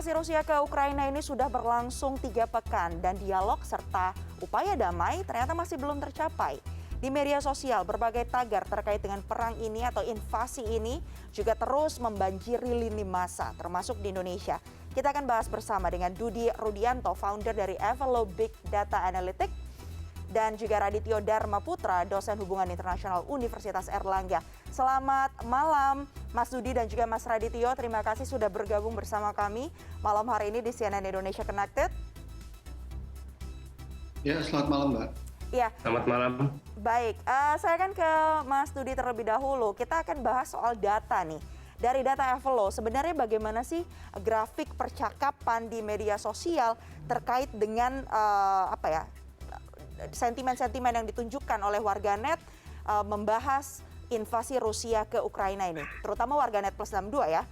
Invasi Rusia ke Ukraina ini sudah berlangsung 3 pekan dan dialog serta upaya damai ternyata masih belum tercapai. Di media sosial, berbagai tagar terkait dengan perang ini atau invasi ini juga terus membanjiri lini massa, termasuk di Indonesia. Kita akan bahas bersama dengan Dudi Rudianto, founder dari Evelo Big Data Analytics, dan juga Radityo Dharma Putra, dosen hubungan internasional Universitas Airlangga. Selamat malam Mas Dudi dan juga Mas Radityo, terima kasih sudah bergabung bersama kami malam hari ini di CNN Indonesia Connected. Ya, selamat malam Mbak. Ya. Selamat malam. Baik, saya akan ke Mas Dudi terlebih dahulu. Kita akan bahas soal data nih. Dari data Evelo, sebenarnya bagaimana sih grafik percakapan di media sosial terkait dengan sentimen-sentimen yang ditunjukkan oleh warganet membahas invasi Rusia ke Ukraina ini, terutama warganet plus 62 ya?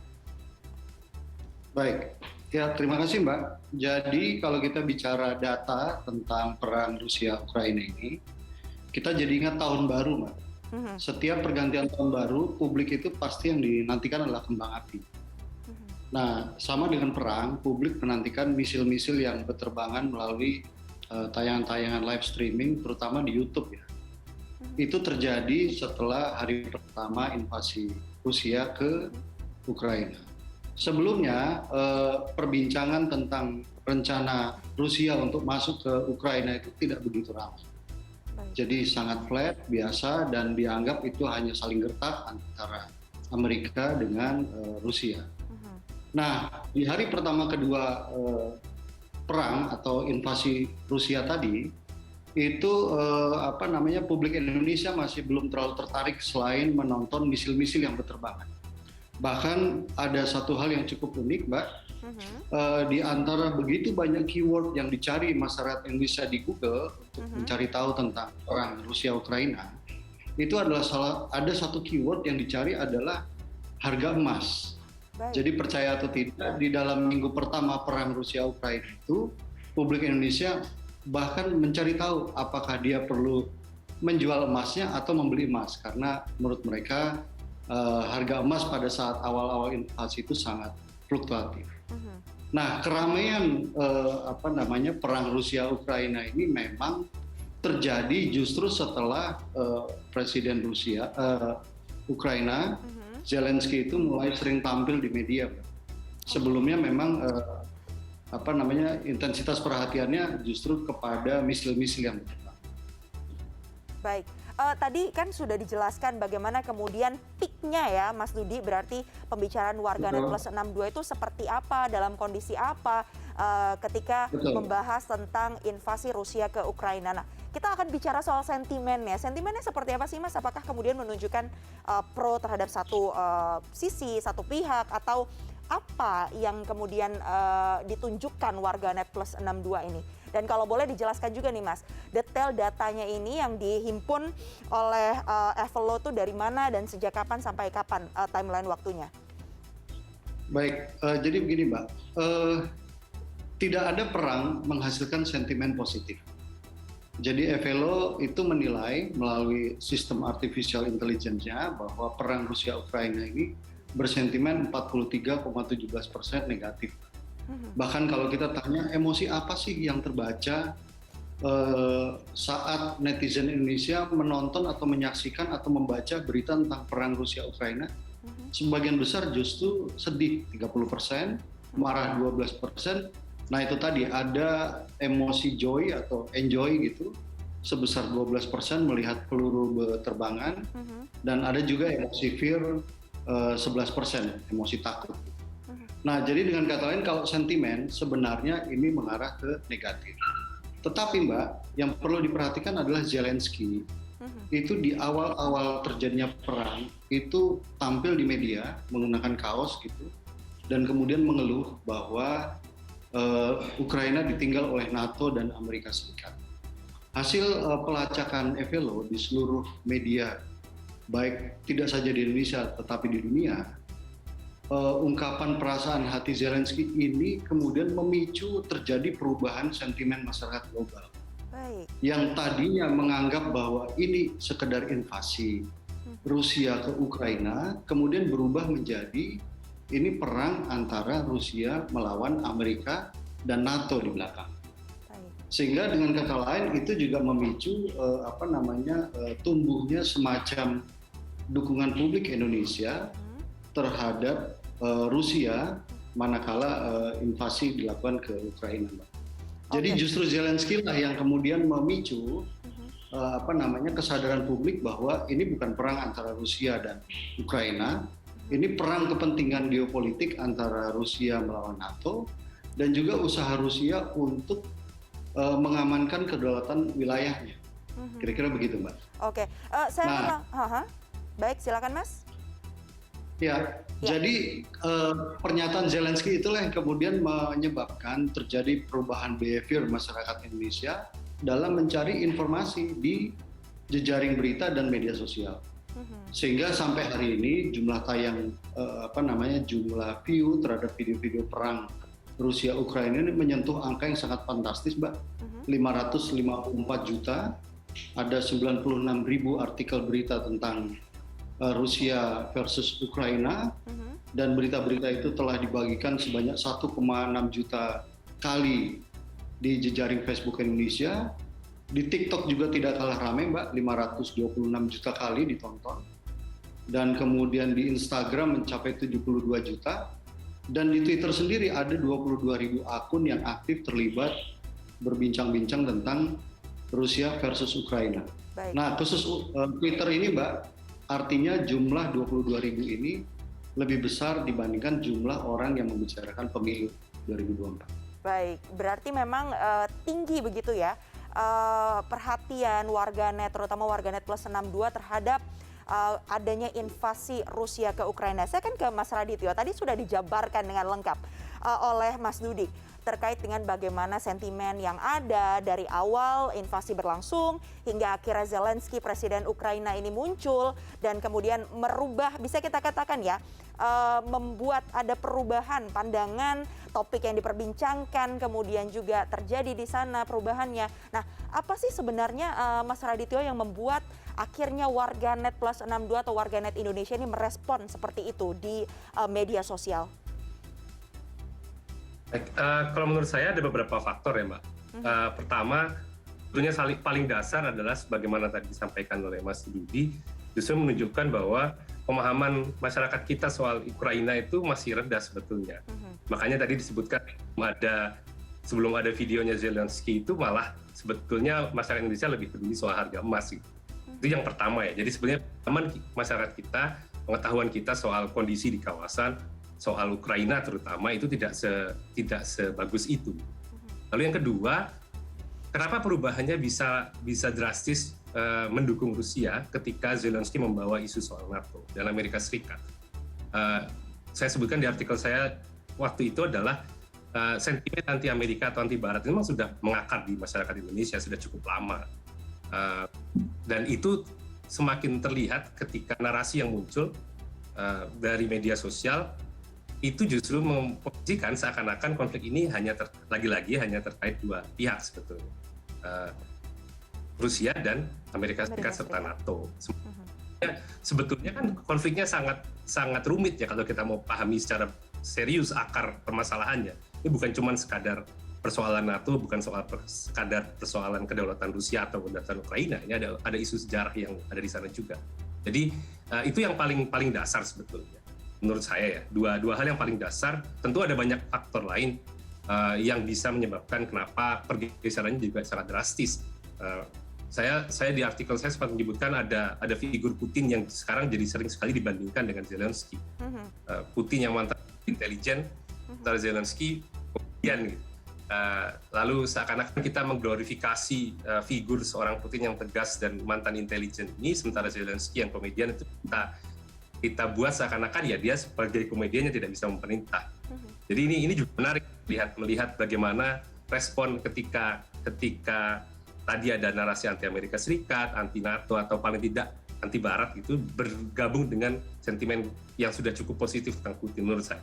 Baik, ya terima kasih Mbak. Jadi kalau kita bicara data tentang perang Rusia-Ukraina ini, kita jadi ingat tahun baru Mbak. Setiap pergantian tahun baru, publik itu pasti yang dinantikan adalah kembang api. Nah, sama dengan perang, publik menantikan misil-misil yang berterbangan melalui tayangan-tayangan live streaming, terutama di YouTube ya. Itu terjadi setelah hari pertama invasi Rusia ke Ukraina. Sebelumnya, perbincangan tentang rencana Rusia untuk masuk ke Ukraina itu tidak begitu ramai. Jadi sangat flat, biasa, dan dianggap itu hanya saling gertak antara Amerika dengan Rusia. Nah, di hari pertama kedua perang atau invasi Rusia tadi, itu publik Indonesia masih belum terlalu tertarik selain menonton misil-misil yang berterbangan. Bahkan ada satu hal yang cukup unik, Mbak. Di antara begitu banyak keyword yang dicari masyarakat Indonesia di Google untuk mencari tahu tentang perang Rusia-Ukraina, itu adalah ada satu keyword yang dicari adalah harga emas. Baik. Jadi percaya atau tidak, di dalam minggu pertama perang Rusia-Ukraina itu, publik Indonesia bahkan mencari tahu apakah dia perlu menjual emasnya atau membeli emas, karena menurut mereka harga emas pada saat awal-awal invasi itu sangat fluktuatif. Nah, keramaian perang Rusia-Ukraina ini memang terjadi justru setelah Presiden Rusia Ukraina Zelensky itu mulai sering tampil di media. Sebelumnya memang intensitas perhatiannya justru kepada misil-misil yang berkembang. Baik, tadi kan sudah dijelaskan bagaimana kemudian peaknya ya Mas Dudi, berarti pembicaraan warganet plus 62 itu seperti apa, dalam kondisi apa ketika membahas tentang invasi Rusia ke Ukraina. Nah, kita akan bicara soal sentimennya. Sentimennya seperti apa sih Mas? Apakah kemudian menunjukkan pro terhadap satu sisi, satu pihak, atau apa yang kemudian ditunjukkan warganet plus 62 ini? Dan kalau boleh dijelaskan juga nih Mas, detail datanya ini yang dihimpun oleh Evelo itu dari mana dan sejak kapan sampai kapan timeline waktunya? Baik, jadi begini Mbak, tidak ada perang menghasilkan sentimen positif. Jadi Evelo itu menilai melalui sistem artificial intelligence-nya bahwa perang Rusia-Ukraina ini bersentimen 43,17% negatif. Bahkan kalau kita tanya emosi apa sih yang terbaca saat netizen Indonesia menonton atau menyaksikan atau membaca berita tentang perang Rusia-Ukraina, sebagian besar justru sedih 30%, marah 12%. Nah itu tadi ada emosi joy atau enjoy gitu sebesar 12% melihat peluru berterbangan, dan ada juga emosi fear 11%, emosi takut. Nah, jadi dengan kata lain, kalau sentimen sebenarnya ini mengarah ke negatif. Tetapi Mbak, yang perlu diperhatikan adalah Zelensky. Itu di awal-awal terjadinya perang, itu tampil di media menggunakan kaos gitu, dan kemudian mengeluh bahwa Ukraina ditinggal oleh NATO dan Amerika Serikat. Hasil pelacakan Evelo di seluruh media, baik tidak saja di Indonesia tetapi di dunia, ungkapan perasaan hati Zelensky ini kemudian memicu terjadi perubahan sentimen masyarakat global. Baik. Yang tadinya menganggap bahwa ini sekedar invasi Rusia ke Ukraina, kemudian berubah menjadi ini perang antara Rusia melawan Amerika dan NATO di belakang. Sehingga dengan kata lain itu juga memicu tumbuhnya semacam dukungan publik Indonesia terhadap Rusia manakala invasi dilakukan ke Ukraina, Mbak. Jadi justru Zelensky lah yang kemudian memicu kesadaran publik bahwa ini bukan perang antara Rusia dan Ukraina, ini perang kepentingan geopolitik antara Rusia melawan NATO dan juga usaha Rusia untuk mengamankan kedaulatan wilayahnya. Kira-kira begitu, Mbak. Oke, baik, silakan Mas. Ya, jadi pernyataan Zelensky itulah yang kemudian menyebabkan terjadi perubahan behavior masyarakat Indonesia dalam mencari informasi di jejaring berita dan media sosial. Sehingga sampai hari ini jumlah tayang jumlah view terhadap video-video perang Rusia Ukraina ini menyentuh angka yang sangat fantastis, Mbak. 554 juta, ada 96.000 artikel berita tentang Rusia versus Ukraina, dan berita-berita itu telah dibagikan sebanyak 1,6 juta kali di jejaring Facebook Indonesia. Di TikTok juga tidak kalah ramai, Mbak, 526 juta kali ditonton. Dan kemudian di Instagram mencapai 72 juta. Dan di Twitter sendiri ada 22.000 akun yang aktif terlibat berbincang-bincang tentang Rusia versus Ukraina. Baik. Nah, khusus Twitter ini, Mbak, artinya jumlah 22.000 ini lebih besar dibandingkan jumlah orang yang membicarakan pemilu 2024. Baik, berarti memang tinggi begitu ya perhatian warganet, terutama warganet plus 62 terhadap adanya invasi Rusia ke Ukraina. Saya kan ke Mas Radityo, tadi sudah dijabarkan dengan lengkap oleh Mas Dudi terkait dengan bagaimana sentimen yang ada dari awal invasi berlangsung hingga akhirnya Zelensky, presiden Ukraina ini muncul dan kemudian merubah, bisa kita katakan ya, membuat ada perubahan pandangan topik yang diperbincangkan, kemudian juga terjadi di sana perubahannya. Nah, apa sih sebenarnya Mas Radityo yang membuat akhirnya warganet plus 62 atau warganet Indonesia ini merespon seperti itu di media sosial? Kalau menurut saya ada beberapa faktor ya, Mbak. Pertama, tentunya paling dasar adalah sebagaimana tadi disampaikan oleh Mas Dudi, justru menunjukkan bahwa pemahaman masyarakat kita soal Ukraina itu masih rendah sebetulnya. Makanya tadi disebutkan sebelum ada videonya Zelensky itu malah sebetulnya masyarakat Indonesia lebih peduli soal harga emas. Itu yang pertama ya. Jadi sebenarnya masyarakat kita, pengetahuan kita soal kondisi di kawasan, soal Ukraina terutama itu tidak sebagus itu. Lalu yang kedua, kenapa perubahannya bisa drastis mendukung Rusia ketika Zelensky membawa isu soal NATO dan Amerika Serikat? Saya sebutkan di artikel saya waktu itu adalah sentimen anti Amerika atau anti Barat ini memang sudah mengakar di masyarakat Indonesia sudah cukup lama, dan itu semakin terlihat ketika narasi yang muncul dari media sosial itu justru memposisikan seakan-akan konflik ini lagi-lagi hanya terkait dua pihak sebetulnya, Rusia dan Amerika Serikat serta NATO. Sebetulnya kan konfliknya sangat rumit ya kalau kita mau pahami secara serius akar permasalahannya. Ini bukan cuma sekadar persoalan NATO, bukan sekadar persoalan kedaulatan Rusia atau kedaulatan Ukraina. Ini ada isu sejarah yang ada di sana juga. Jadi itu yang paling dasar sebetulnya. Menurut saya ya, dua hal yang paling dasar. Tentu ada banyak faktor lain yang bisa menyebabkan kenapa pergeserannya juga sangat drastis. Saya di artikel saya sempat menyebutkan ada figur Putin yang sekarang jadi sering sekali dibandingkan dengan Zelensky. Putin yang mantan intelijen, antara Zelensky kemudian gitu. Lalu seakan-akan kita mengglorifikasi figur seorang Putin yang tegas dan mantan intelijen ini, sementara Zelensky yang komedian itu kita buat seakan-akan ya dia sebagai komedian yang tidak bisa memerintah. Jadi ini juga menarik melihat bagaimana respon ketika tadi ada narasi anti Amerika Serikat, anti NATO atau paling tidak anti Barat itu bergabung dengan sentimen yang sudah cukup positif tentang Putin menurut saya.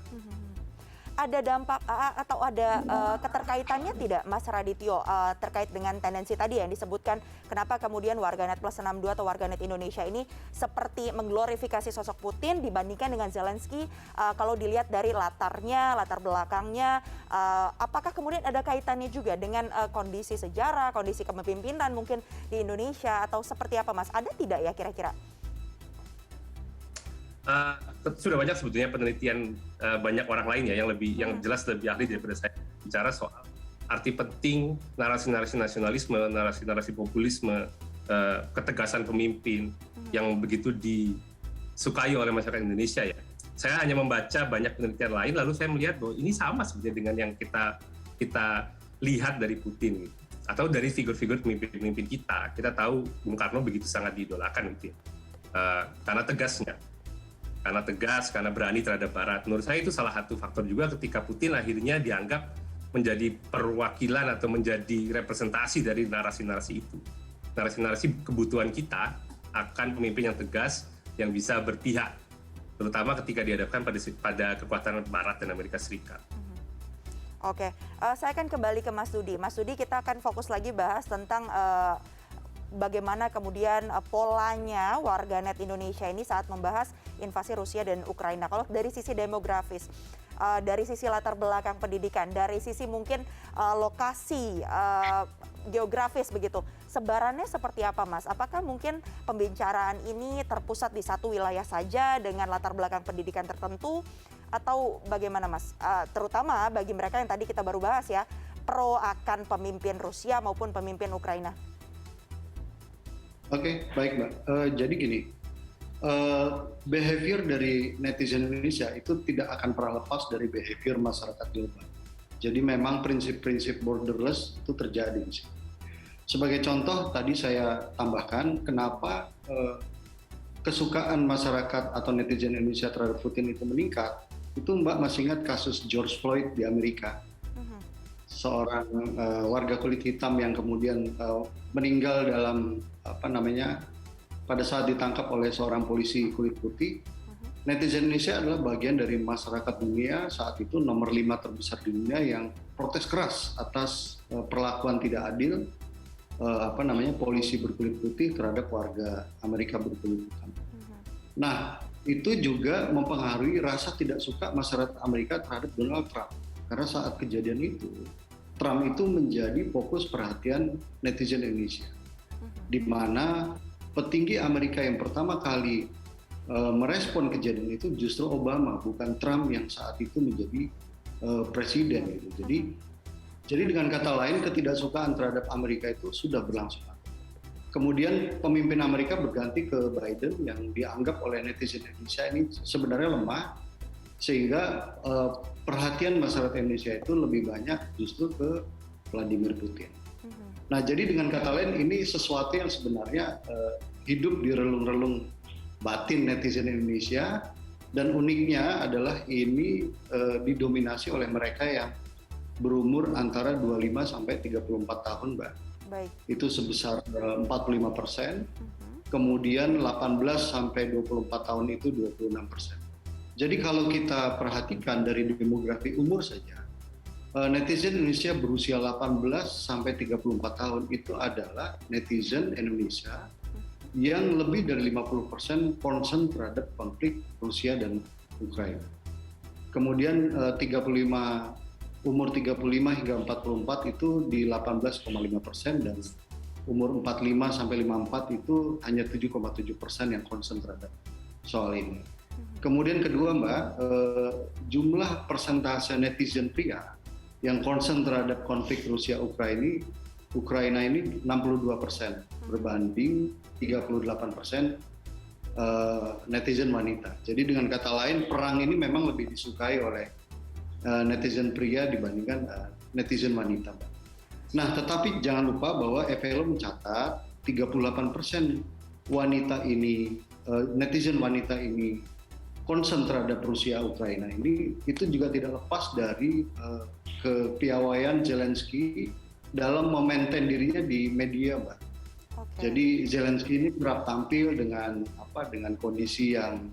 ada dampak atau ada keterkaitannya tidak, Mas Radityo, terkait dengan tendensi tadi yang disebutkan kenapa kemudian warganet plus 62 atau warganet Indonesia ini seperti mengglorifikasi sosok Putin dibandingkan dengan Zelensky, kalau dilihat dari latar belakangnya, apakah kemudian ada kaitannya juga dengan kondisi sejarah, kondisi kepemimpinan mungkin di Indonesia, atau seperti apa, Mas? Ada tidak ya kira-kira? Sudah banyak sebetulnya penelitian banyak orang lain ya yang jelas lebih ahli daripada saya bicara soal arti penting narasi-narasi nasionalisme, narasi-narasi populisme, ketegasan pemimpin yang begitu disukai oleh masyarakat Indonesia ya. Saya hanya membaca banyak penelitian lain lalu saya melihat bahwa ini sama sebetulnya dengan yang kita lihat dari Putin gitu. Atau dari figur-figur pemimpin-pemimpin kita. Kita tahu Bung Karno begitu sangat diidolakan gitu ya. Karena tegasnya. Karena tegas, karena berani terhadap Barat. Menurut saya itu salah satu faktor juga ketika Putin akhirnya dianggap menjadi perwakilan atau menjadi representasi dari narasi-narasi itu. Narasi-narasi kebutuhan kita akan pemimpin yang tegas, yang bisa berpihak. Terutama ketika dihadapkan pada kekuatan Barat dan Amerika Serikat. Oke, saya akan kembali ke Mas Dudi. Mas Dudi, kita akan fokus lagi bahas tentang bagaimana kemudian polanya warganet Indonesia ini saat membahas invasi Rusia dan Ukraina. Kalau dari sisi demografis, dari sisi latar belakang pendidikan, dari sisi mungkin lokasi geografis begitu, sebarannya seperti apa, Mas? Apakah mungkin pembicaraan ini terpusat di satu wilayah saja dengan latar belakang pendidikan tertentu, atau bagaimana, Mas? Terutama bagi mereka yang tadi kita baru bahas ya, pro akan pemimpin Rusia maupun pemimpin Ukraina. Oke, baik Mbak. Jadi gini, behavior dari netizen Indonesia itu tidak akan pernah lepas dari behavior masyarakat global. Jadi memang prinsip-prinsip borderless itu terjadi di sini. Sebagai contoh, tadi saya tambahkan kenapa kesukaan masyarakat atau netizen Indonesia terhadap Putin itu meningkat. Itu Mbak masih ingat kasus George Floyd di Amerika. Seorang warga kulit hitam yang kemudian meninggal dalam pada saat ditangkap oleh seorang polisi kulit putih. Netizen Indonesia adalah bagian dari masyarakat dunia saat itu nomor 5 terbesar di dunia yang protes keras atas perlakuan tidak adil polisi berkulit putih terhadap warga Amerika berkulit hitam. Nah, itu juga mempengaruhi rasa tidak suka masyarakat Amerika terhadap Donald Trump. Karena saat kejadian itu, Trump itu menjadi fokus perhatian netizen Indonesia. Di mana petinggi Amerika yang pertama kali merespon kejadian itu justru Obama, bukan Trump yang saat itu menjadi presiden gitu. Jadi dengan kata lain ketidaksukaan terhadap Amerika itu sudah berlangsung. Kemudian pemimpin Amerika berganti ke Biden yang dianggap oleh netizen Indonesia ini sebenarnya lemah, sehingga perhatian masyarakat Indonesia itu lebih banyak justru ke Vladimir Putin. Nah, jadi dengan kata lain ini sesuatu yang sebenarnya hidup di relung-relung batin netizen Indonesia, dan uniknya adalah ini didominasi oleh mereka yang berumur antara 25 sampai 34 tahun, Mbak. Baik. Itu sebesar 45%, kemudian 18 sampai 24 tahun itu 26%. Jadi kalau kita perhatikan dari demografi umur saja, netizen Indonesia berusia 18 sampai 34 tahun itu adalah netizen Indonesia yang lebih dari 50% concern terhadap konflik Rusia dan Ukraina. Kemudian umur 35 hingga 44 itu di 18,5%, dan umur 45 sampai 54 itu hanya 7,7% yang concern terhadap soal ini. Kemudian kedua Mbak, jumlah persentase netizen pria yang concern terhadap konflik Rusia-Ukraina ini 62% berbanding 38% netizen wanita. Jadi dengan kata lain, perang ini memang lebih disukai oleh netizen pria dibandingkan netizen wanita. Nah, tetapi jangan lupa bahwa FLO mencatat 38% wanita ini, netizen wanita ini concern terhadap Rusia Ukraina ini, itu juga tidak lepas dari kepiawaian Zelensky dalam memaintain dirinya di media, Mbak. Okay. Jadi Zelensky ini kerap tampil dengan kondisi yang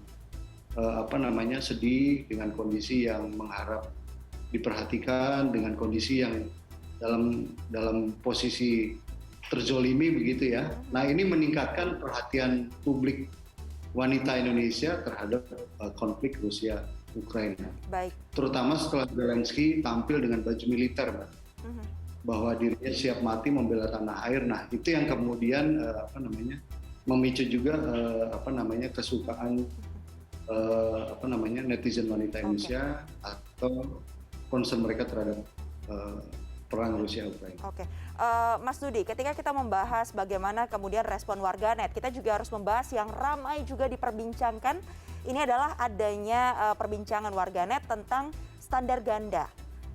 sedih, dengan kondisi yang mengharap diperhatikan dengan kondisi yang dalam posisi terzolimi begitu ya. Nah ini meningkatkan perhatian publik wanita Indonesia terhadap konflik Rusia Ukraina. Baik. Terutama setelah Zelensky tampil dengan baju militer, Mbak. Bahwa dirinya siap mati membela tanah air. Nah itu yang kemudian memicu juga kesukaan netizen wanita Indonesia atau concern mereka terhadap perang Rusia Ukraina. Oke, Mas Dudi, ketika kita membahas bagaimana kemudian respon warganet, kita juga harus membahas yang ramai juga diperbincangkan. Ini adalah adanya perbincangan warganet tentang standar ganda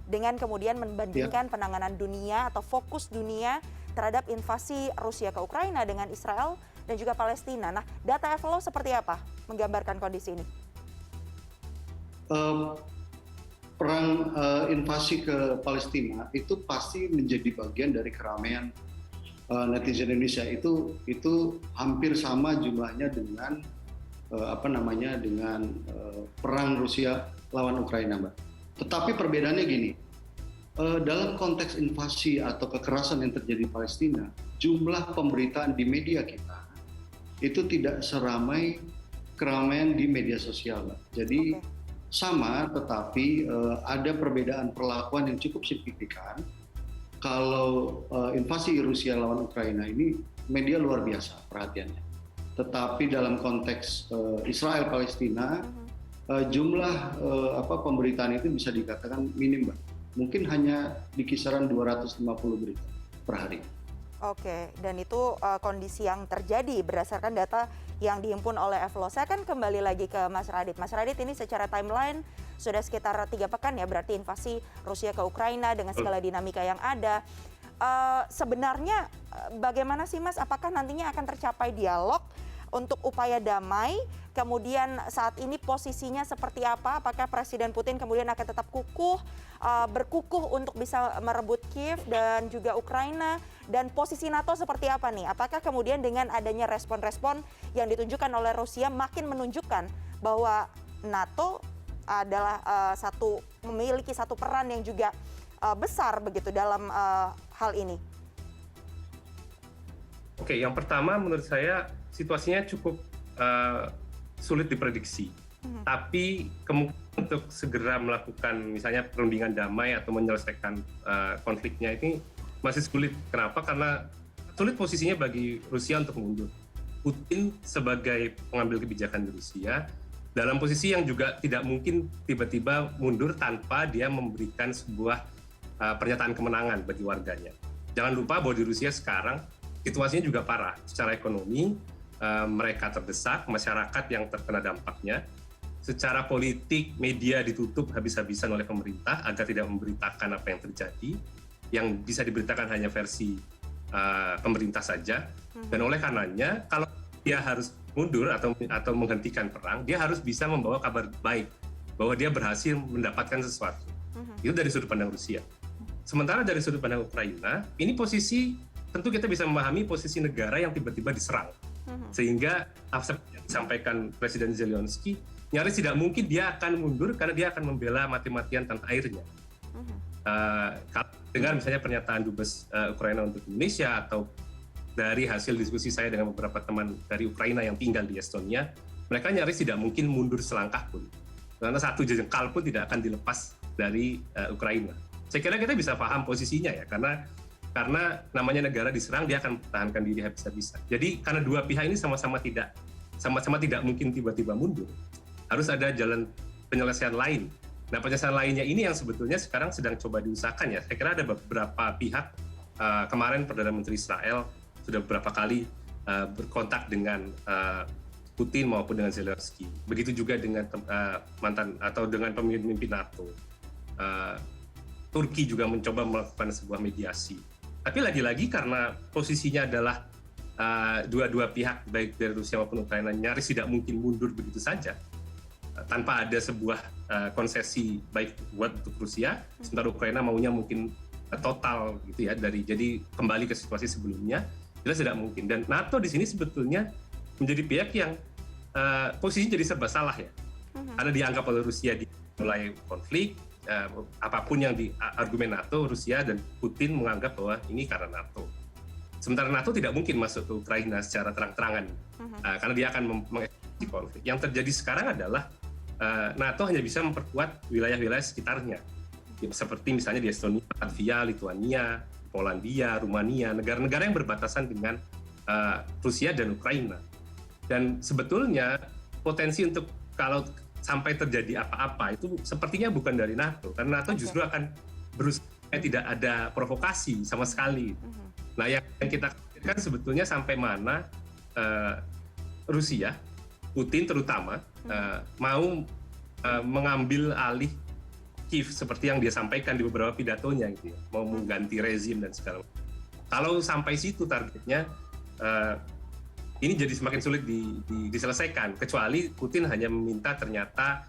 dengan kemudian membandingkan penanganan dunia atau fokus dunia terhadap invasi Rusia ke Ukraina dengan Israel dan juga Palestina. Nah, data Evelo seperti apa menggambarkan kondisi ini? Perang invasi ke Palestina itu pasti menjadi bagian dari keramaian netizen Indonesia. Itu hampir sama jumlahnya dengan perang Rusia lawan Ukraina, Mbak. Tetapi perbedaannya gini, dalam konteks invasi atau kekerasan yang terjadi di Palestina, jumlah pemberitaan di media kita itu tidak seramai keramaian di media sosial, Mbak. Jadi sama, tetapi ada perbedaan perlakuan yang cukup signifikan. Kalau invasi Rusia lawan Ukraina ini media luar biasa perhatiannya. Tetapi dalam konteks Israel Palestina jumlah pemberitaan itu bisa dikatakan minim, Mbak. Mungkin hanya di kisaran 250 berita per hari. Oke, dan itu kondisi yang terjadi berdasarkan data yang dihimpun oleh Evelo. Saya akan kembali lagi ke Mas Radit. Mas Radit, ini secara timeline sudah sekitar 3 pekan ya, berarti invasi Rusia ke Ukraina dengan segala dinamika yang ada. Sebenarnya bagaimana sih Mas, apakah nantinya akan tercapai dialog untuk upaya damai? Kemudian saat ini posisinya seperti apa? Apakah Presiden Putin kemudian akan tetap berkukuh untuk bisa merebut Kiev dan juga Ukraina? Dan posisi NATO seperti apa nih? Apakah kemudian dengan adanya respon-respon yang ditunjukkan oleh Rusia makin menunjukkan bahwa NATO adalah memiliki satu peran yang juga besar begitu dalam hal ini? Oke, yang pertama menurut saya situasinya cukup sulit diprediksi. Tapi kemungkinan untuk segera melakukan misalnya perundingan damai atau menyelesaikan konfliknya ini masih sulit. Kenapa? Karena sulit posisinya bagi Rusia untuk mundur. Putin sebagai pengambil kebijakan di Rusia dalam posisi yang juga tidak mungkin tiba-tiba mundur tanpa dia memberikan sebuah pernyataan kemenangan bagi warganya. Jangan lupa bahwa di Rusia sekarang situasinya juga parah. Secara ekonomi mereka terdesak, masyarakat yang terkena dampaknya. Secara politik, media ditutup habis-habisan oleh pemerintah agar tidak memberitakan apa yang terjadi. Yang bisa diberitakan hanya versi pemerintah saja. Dan oleh karenanya, kalau dia harus mundur atau menghentikan perang, dia harus bisa membawa kabar baik bahwa dia berhasil mendapatkan sesuatu. Itu dari sudut pandang Rusia. Sementara dari sudut pandang Ukraina, ini posisi tentu kita bisa memahami posisi negara yang tiba-tiba diserang. Sehingga seperti yang disampaikan Presiden Zelensky, nyaris tidak mungkin dia akan mundur karena dia akan membela mati-matian tanah airnya. Kalau dengar misalnya pernyataan Dubes Ukraina untuk Indonesia atau dari hasil diskusi saya dengan beberapa teman dari Ukraina yang tinggal di Estonia, mereka nyaris tidak mungkin mundur selangkah pun. Karena satu jengkal pun tidak akan dilepas dari Ukraina. Saya kira kita bisa paham posisinya ya, karena namanya negara diserang, dia akan mempertahankan diri habis-habisan. Jadi karena dua pihak ini sama-sama tidak mungkin tiba-tiba mundur, harus ada jalan penyelesaian lain. Nah, penyelesaian lainnya ini yang sebetulnya sekarang sedang coba diusahakan ya. Saya kira ada beberapa pihak, kemarin Perdana Menteri Israel sudah beberapa kali berkontak dengan Putin maupun dengan Zelensky. Begitu juga dengan dengan pemimpin NATO. Turki juga mencoba melakukan sebuah mediasi. Tapi lagi-lagi karena posisinya adalah dua-dua pihak baik dari Rusia maupun Ukraina nyaris tidak mungkin mundur begitu saja tanpa ada sebuah konsesi baik buat untuk Rusia, sementara Ukraina maunya mungkin total gitu ya jadi kembali ke situasi sebelumnya, jelas tidak mungkin. Dan NATO di sini sebetulnya menjadi pihak yang posisinya jadi serba salah ya, karena dianggap oleh Rusia mulai konflik, apapun yang di argumen NATO, Rusia dan Putin menganggap bahwa ini karena NATO. Sementara NATO tidak mungkin masuk ke Ukraina secara terang-terangan, karena dia akan mengeksplorasi konflik. Yang terjadi sekarang adalah NATO hanya bisa memperkuat wilayah-wilayah sekitarnya, seperti misalnya di Estonia, Latvia, Lituania, Polandia, Rumania, negara-negara yang berbatasan dengan Rusia dan Ukraina. Dan sebetulnya potensi untuk kalau sampai terjadi apa-apa itu sepertinya bukan dari NATO, karena NATO justru akan berusaha tidak ada provokasi sama sekali. Nah, yang kita khawatirkan sebetulnya sampai mana Rusia, Putin terutama, mau mengambil alih Kiev seperti yang dia sampaikan di beberapa pidatonya, gitu ya, mau mengganti rezim dan segala macam. Kalau sampai situ targetnya, ini jadi semakin sulit diselesaikan, kecuali Putin hanya meminta ternyata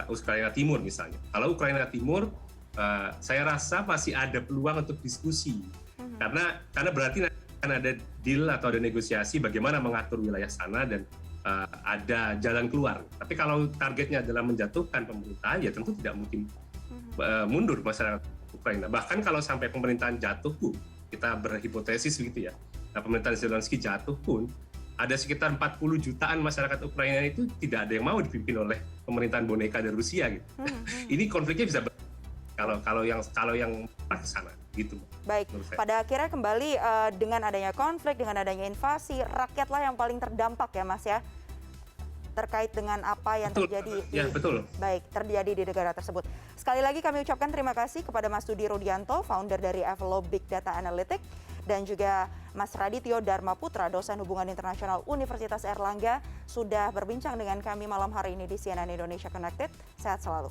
Ukraina Timur misalnya. Kalau Ukraina Timur, saya rasa masih ada peluang untuk diskusi, karena berarti akan ada deal atau ada negosiasi bagaimana mengatur wilayah sana dan ada jalan keluar. Tapi kalau targetnya adalah menjatuhkan pemerintahan, ya tentu tidak mungkin mundur masyarakat Ukraina. Bahkan kalau sampai pemerintahan jatuh pun, kita berhipotesis begitu ya, nah, pemerintahan Zelensky jatuh pun, ada sekitar 40 jutaan masyarakat Ukraina itu tidak ada yang mau dipimpin oleh pemerintahan boneka dari Rusia gitu. Ini konfliknya bisa kalau yang ke sana gitu. Baik, pada akhirnya kembali dengan adanya konflik, dengan adanya invasi, rakyatlah yang paling terdampak ya Mas ya, terkait dengan apa yang terjadi terjadi di negara tersebut. Sekali lagi kami ucapkan terima kasih kepada Mas Dudi Rudianto, founder dari Evelo Big Data Analytics, dan juga Mas Radityo Dharma Putra, dosen hubungan internasional Universitas Airlangga, sudah berbincang dengan kami malam hari ini di CNN Indonesia Connected. Sehat selalu.